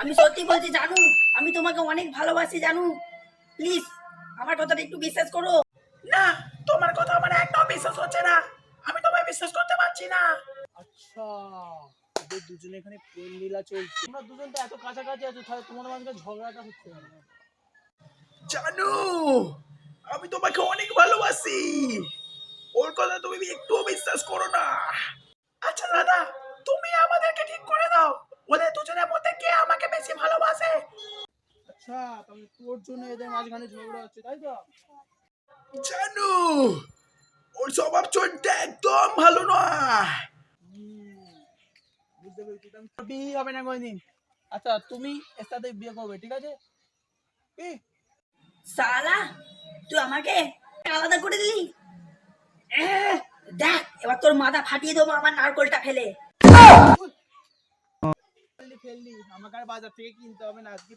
আমি সত্যি বলছি জানু, আমি তোমাকে অনেক ভালোবাসি জানু। প্লিজ আমার কথাটা একটু বিশ্বাস করো। না, তোমার কথা আমার একদম বিশ্বাস হচ্ছে না। আমি তোমায় বিশ্বাস করতে পারছি না। আচ্ছা, এদের দুজনে এখানে প্রেম লীলা চলছে। তোমরা দুজন তো এত কাছাকাছি আছো, তাহলে তোমাদের মাঝে ঝগড়াটা হচ্ছে কেন? জানু, আমি তোমাকে অনেক ভালোবাসি। ওর কথা তুমি একটুও বিশ্বাস করো না। আচ্ছা দাদা, তুমি আমাদেরকে ঠিক করে দাও, ওদের দুজনের মধ্যে কে আমাকে বেশি ভালোবাসে। আচ্ছা, তাহলে তোর জন্য এদের মাঝখানে ঝগড়া হচ্ছে, তাই তো? জানু, ওর স্বভাব চরিত্র একদম ভালো নয়। বুঝতে পেরেছি, তাহলে তোর বিয়ে হবে না কোনদিন। আচ্ছা, তুমি এর সাথে বিয়ে করবে, ঠিক আছে? কি? সালা, তুই আমাকে আলাদা করে দিলি। দেখ এবার তোর মাথা ফাটিয়ে দেবো আমার নারকলটা ফেলে। ফেললি, আমাকে আর বাজার থেকে কিনতে হবে না আজকে।